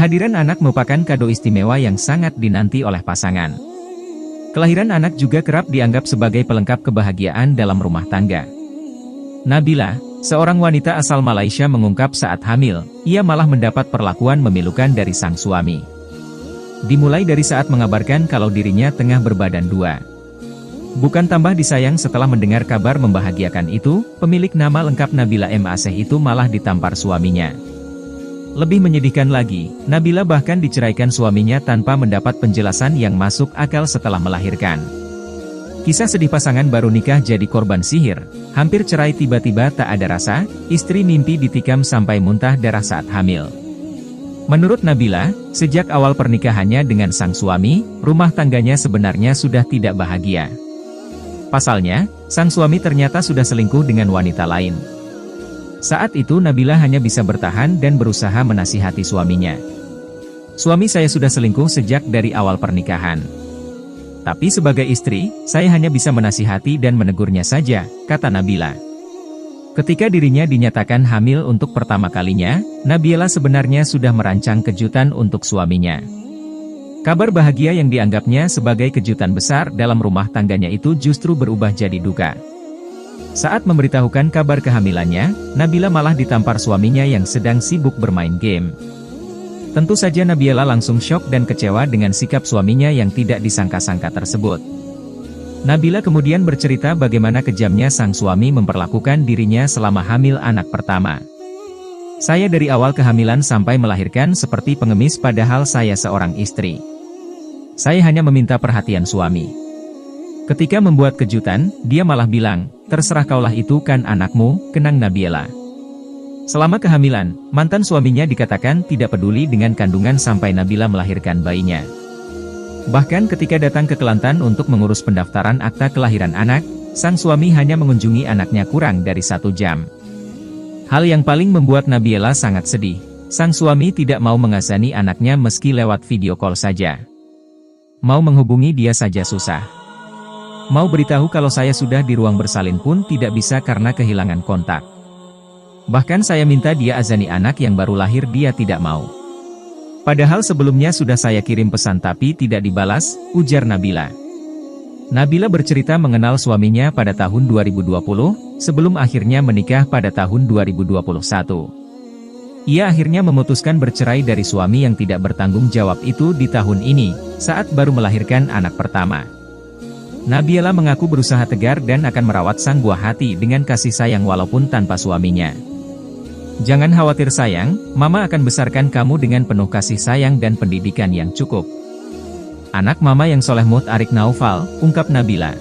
Kehadiran anak merupakan kado istimewa yang sangat dinanti oleh pasangan. Kelahiran anak juga kerap dianggap sebagai pelengkap kebahagiaan dalam rumah tangga. Nabila, seorang wanita asal Malaysia mengungkap saat hamil, ia malah mendapat perlakuan memilukan dari sang suami. Dimulai dari saat mengabarkan kalau dirinya tengah berbadan dua. Bukan tambah disayang setelah mendengar kabar membahagiakan itu, pemilik nama lengkap Nabila M. Aceh itu malah ditampar suaminya. Lebih menyedihkan lagi, Nabila bahkan diceraikan suaminya tanpa mendapat penjelasan yang masuk akal setelah melahirkan. Kisah sedih pasangan baru nikah jadi korban sihir, hampir cerai tiba-tiba tak ada rasa, istri mimpi ditikam sampai muntah darah saat hamil. Menurut Nabila, sejak awal pernikahannya dengan sang suami, rumah tangganya sebenarnya sudah tidak bahagia. Pasalnya, sang suami ternyata sudah selingkuh dengan wanita lain. Saat itu Nabila hanya bisa bertahan dan berusaha menasihati suaminya. Suami saya sudah selingkuh sejak dari awal pernikahan. Tapi sebagai istri, saya hanya bisa menasihati dan menegurnya saja, kata Nabila. Ketika dirinya dinyatakan hamil untuk pertama kalinya, Nabila sebenarnya sudah merancang kejutan untuk suaminya. Kabar bahagia yang dianggapnya sebagai kejutan besar dalam rumah tangganya itu justru berubah jadi duka. Saat memberitahukan kabar kehamilannya, Nabila malah ditampar suaminya yang sedang sibuk bermain game. Tentu saja Nabila langsung syok dan kecewa dengan sikap suaminya yang tidak disangka-sangka tersebut. Nabila kemudian bercerita bagaimana kejamnya sang suami memperlakukan dirinya selama hamil anak pertama. Saya dari awal kehamilan sampai melahirkan seperti pengemis padahal saya seorang istri. Saya hanya meminta perhatian suami. Ketika membuat kejutan, dia malah bilang, terserah kaulah itu kan anakmu, kenang Nabila. Selama kehamilan, mantan suaminya dikatakan tidak peduli dengan kandungan sampai Nabila melahirkan bayinya. Bahkan ketika datang ke Kelantan untuk mengurus pendaftaran akta kelahiran anak, sang suami hanya mengunjungi anaknya kurang dari 1 jam. Hal yang paling membuat Nabila sangat sedih, sang suami tidak mau mengasani anaknya meski lewat video call saja. Mau menghubungi dia saja susah. Mau beritahu kalau saya sudah di ruang bersalin pun tidak bisa karena kehilangan kontak. Bahkan saya minta dia azani anak yang baru lahir dia tidak mau. Padahal sebelumnya sudah saya kirim pesan tapi tidak dibalas, ujar Nabila. Nabila bercerita mengenal suaminya pada tahun 2020, sebelum akhirnya menikah pada tahun 2021. Ia akhirnya memutuskan bercerai dari suami yang tidak bertanggung jawab itu di tahun ini, saat baru melahirkan anak pertama. Nabila mengaku berusaha tegar dan akan merawat sang buah hati dengan kasih sayang walaupun tanpa suaminya. Jangan khawatir sayang, mama akan besarkan kamu dengan penuh kasih sayang dan pendidikan yang cukup. Anak mama yang soleh Mut Arik Naufal, ungkap Nabila.